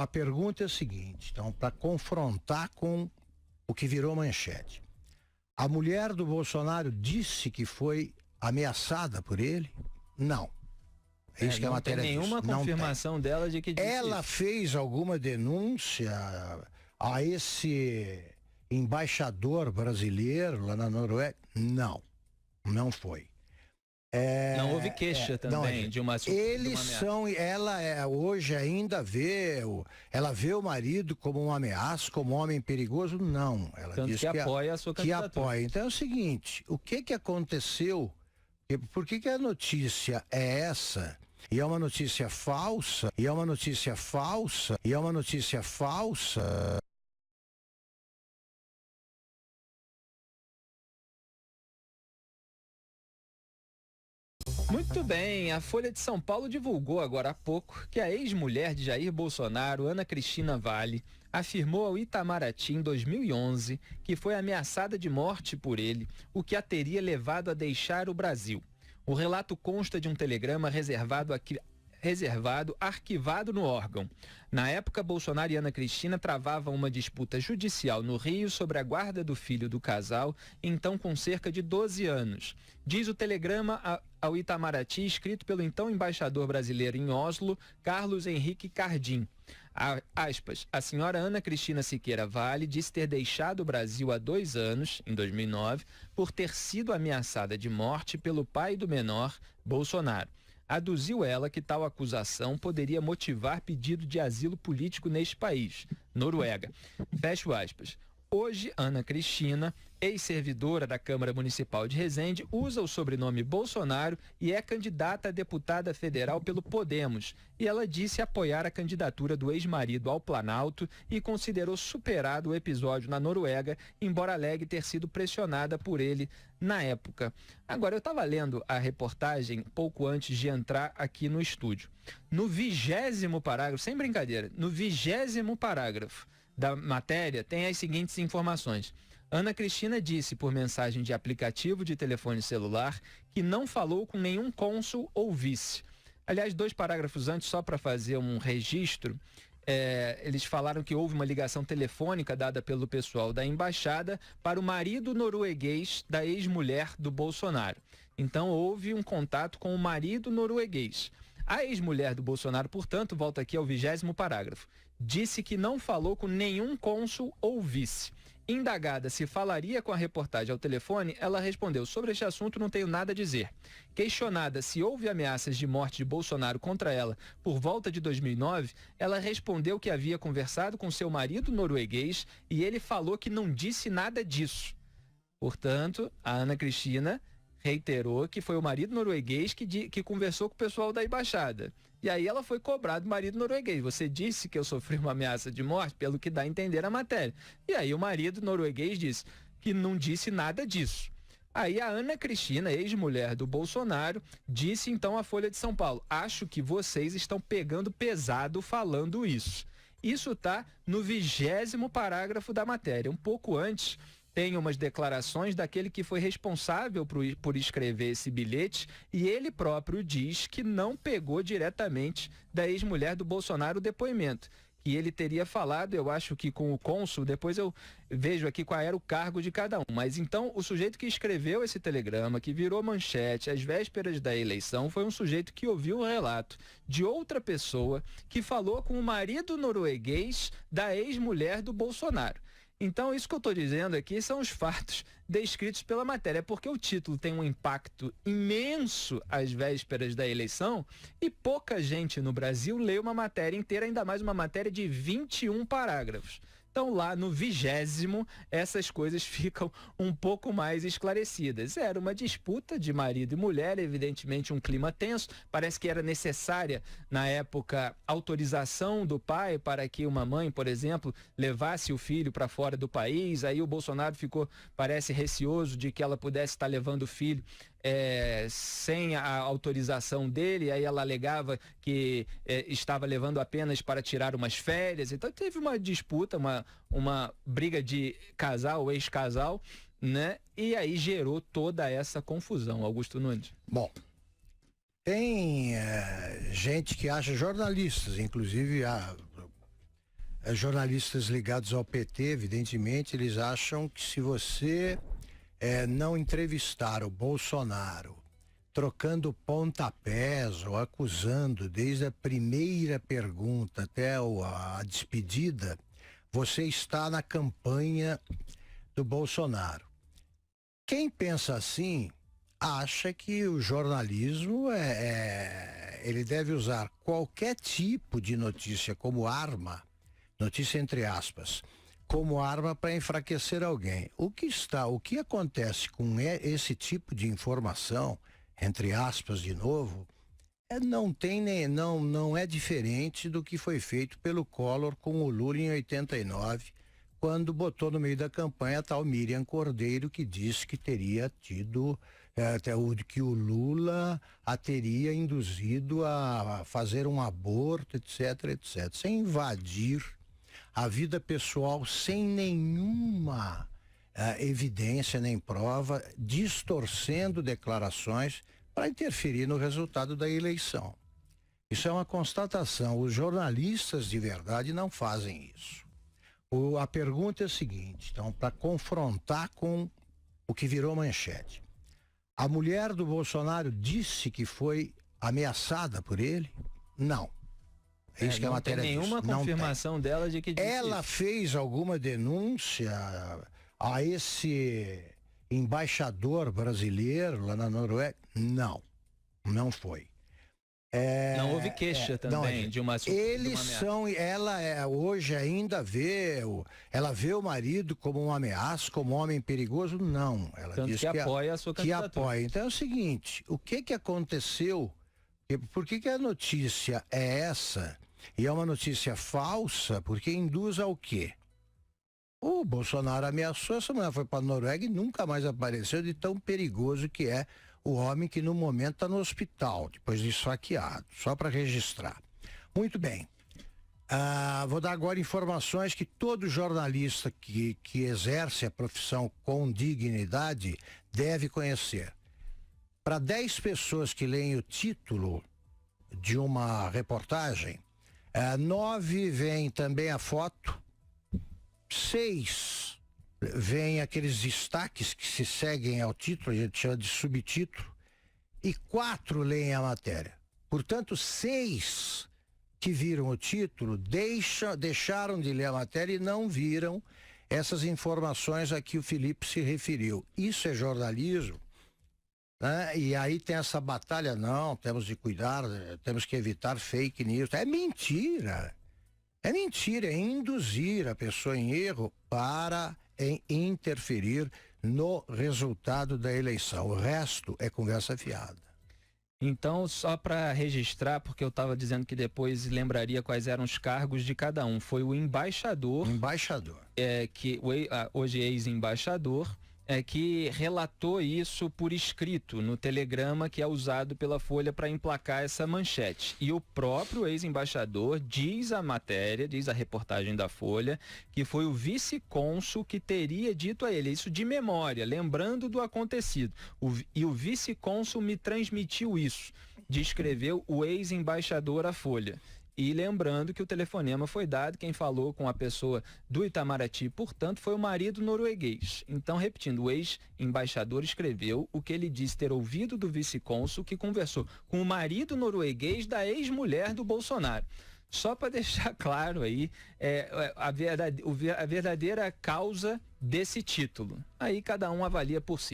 A pergunta é a seguinte, então, para confrontar com o que virou manchete. A mulher do Bolsonaro disse que foi ameaçada por ele? Não. É isso que a matéria diz. Não tem nenhuma confirmação dela de que disse Ela isso. fez alguma denúncia a esse embaixador brasileiro lá na Noruega? Não, não foi. Não houve queixa também de uma Eles são, hoje ainda ela vê o marido como uma ameaça, como um homem perigoso? Não, ela Tanto diz que apoia a sua candidatura. Que apoia. Então é o seguinte, o que aconteceu? Por que a notícia é essa? E é uma notícia falsa? E é uma notícia falsa? E é uma notícia falsa? Muito bem, a Folha de São Paulo divulgou agora há pouco que a ex-mulher de Jair Bolsonaro, Ana Cristina Vale, afirmou ao Itamaraty em 2011 que foi ameaçada de morte por ele, o que a teria levado a deixar o Brasil. O relato consta de um telegrama arquivado no órgão. Na época, Bolsonaro e Ana Cristina travavam uma disputa judicial no Rio sobre a guarda do filho do casal, então com cerca de 12 anos. Diz o telegrama ao Itamaraty, escrito pelo então embaixador brasileiro em Oslo, Carlos Henrique Cardim. Aspas, a senhora Ana Cristina Siqueira Vale disse ter deixado o Brasil há 2 anos, em 2009, por ter sido ameaçada de morte pelo pai do menor, Bolsonaro. Aduziu ela que tal acusação poderia motivar pedido de asilo político neste país, Noruega. Fecho aspas. Hoje, Ana Cristina, ex-servidora da Câmara Municipal de Resende, usa o sobrenome Bolsonaro e é candidata a deputada federal pelo Podemos. E ela disse apoiar a candidatura do ex-marido ao Planalto e considerou superado o episódio na Noruega, embora alegue ter sido pressionada por ele na época. Agora, eu estava lendo a reportagem pouco antes de entrar aqui no estúdio. No 20º parágrafo, sem brincadeira, no 20º parágrafo da matéria tem as seguintes informações. Ana Cristina disse por mensagem de aplicativo de telefone celular que não falou com nenhum cônsul ou vice. Aliás, 2 parágrafos antes, só para fazer um registro, eles falaram que houve uma ligação telefônica dada pelo pessoal da embaixada para o marido norueguês da ex-mulher do Bolsonaro. Então, houve um contato com o marido norueguês. A ex-mulher do Bolsonaro, portanto, volta aqui ao 20º parágrafo, disse que não falou com nenhum cônsul ou vice. Indagada se falaria com a reportagem ao telefone, ela respondeu: sobre este assunto não tenho nada a dizer. Questionada se houve ameaças de morte de Bolsonaro contra ela por volta de 2009, ela respondeu que havia conversado com seu marido norueguês e ele falou que não disse nada disso. Portanto, a Ana Cristina reiterou que foi o marido norueguês que conversou com o pessoal da embaixada. E aí ela foi cobrada do marido norueguês. Você disse que eu sofri uma ameaça de morte, pelo que dá a entender a matéria. E aí o marido norueguês disse que não disse nada disso. Aí a Ana Cristina, ex-mulher do Bolsonaro, disse então à Folha de São Paulo: acho que vocês estão pegando pesado falando isso. Isso está no 20º parágrafo da matéria. Um pouco antes, tem umas declarações daquele que foi responsável por escrever esse bilhete e ele próprio diz que não pegou diretamente da ex-mulher do Bolsonaro o depoimento. Que ele teria falado, eu acho que com o cônsul, depois eu vejo aqui qual era o cargo de cada um. Mas então o sujeito que escreveu esse telegrama, que virou manchete às vésperas da eleição, foi um sujeito que ouviu o relato de outra pessoa que falou com o marido norueguês da ex-mulher do Bolsonaro. Então, isso que eu estou dizendo aqui são os fatos descritos pela matéria, porque o título tem um impacto imenso às vésperas da eleição e pouca gente no Brasil lê uma matéria inteira, ainda mais uma matéria de 21 parágrafos. Então, lá no 20º, essas coisas ficam um pouco mais esclarecidas. Era uma disputa de marido e mulher, evidentemente um clima tenso. Parece que era necessária, na época, autorização do pai para que uma mãe, por exemplo, levasse o filho para fora do país. Aí o Bolsonaro ficou, parece, receoso de que ela pudesse estar levando o filho sem a autorização dele, aí ela alegava que estava levando apenas para tirar umas férias. Então teve uma disputa, uma briga de casal, ex-casal, né? E aí gerou toda essa confusão, Augusto Nunes. Bom, tem gente que acha, jornalistas, inclusive jornalistas ligados ao PT, evidentemente, eles acham que se você não entrevistar o Bolsonaro, trocando pontapés ou acusando desde a primeira pergunta até a despedida, você está na campanha do Bolsonaro. Quem pensa assim acha que o jornalismo ele deve usar qualquer tipo de notícia como arma, notícia entre aspas, como arma para enfraquecer alguém. O que acontece com esse tipo de informação, entre aspas de novo, não é diferente do que foi feito pelo Collor com o Lula em 89, quando botou no meio da campanha a tal Miriam Cordeiro, que disse que teria tido, que o Lula a teria induzido a fazer um aborto, etc, etc. Sem invadir a vida pessoal, sem nenhuma evidência nem prova, distorcendo declarações para interferir no resultado da eleição. Isso é uma constatação. Os jornalistas de verdade não fazem isso. A pergunta é a seguinte, então, para confrontar com o que virou manchete. A mulher do Bolsonaro disse que foi ameaçada por ele? Não. É isso que a matéria diz. Não tem nenhuma confirmação dela de que disse ela isso. Fez alguma denúncia a esse embaixador brasileiro lá na Noruega? Não, não foi. Não houve queixa também de uma ela hoje ainda ela vê o marido como uma ameaça, como um homem perigoso? Não, ela diz que apoia a sua candidatura. Que apoia. Então é o seguinte, o que aconteceu? Por que a notícia é essa? E é uma notícia falsa, porque induz ao quê? O Bolsonaro ameaçou, essa mulher foi para a Noruega e nunca mais apareceu, de tão perigoso que é o homem que no momento está no hospital, depois de esfaqueado, só para registrar. Muito bem. Vou dar agora informações que todo jornalista que exerce a profissão com dignidade deve conhecer. Para 10 pessoas que leem o título de uma reportagem, 9 veem também a foto, 6 vem aqueles destaques que se seguem ao título, a gente chama de subtítulo, e 4 leem a matéria. Portanto, 6 que viram o título deixaram de ler a matéria e não viram essas informações a que o Felipe se referiu. Isso é jornalismo, né? E aí tem essa batalha, não, temos de cuidar, temos que evitar fake news. É mentira. É mentira, é induzir a pessoa em erro para interferir no resultado da eleição. O resto é conversa fiada. Então, só para registrar, porque eu estava dizendo que depois lembraria quais eram os cargos de cada um. Foi o embaixador. Hoje ex-embaixador, que relatou isso por escrito no telegrama que é usado pela Folha para emplacar essa manchete. E o próprio ex-embaixador diz a matéria, diz a reportagem da Folha, que foi o vice-cônsul que teria dito a ele, isso de memória, lembrando do acontecido. E o vice-cônsul me transmitiu isso, descreveu o ex-embaixador à Folha. E lembrando que o telefonema foi dado, quem falou com a pessoa do Itamaraty, portanto, foi o marido norueguês. Então, repetindo, o ex-embaixador escreveu o que ele disse ter ouvido do vice-cônsul que conversou com o marido norueguês da ex-mulher do Bolsonaro. Só para deixar claro aí a verdadeira causa desse título. Aí cada um avalia por si.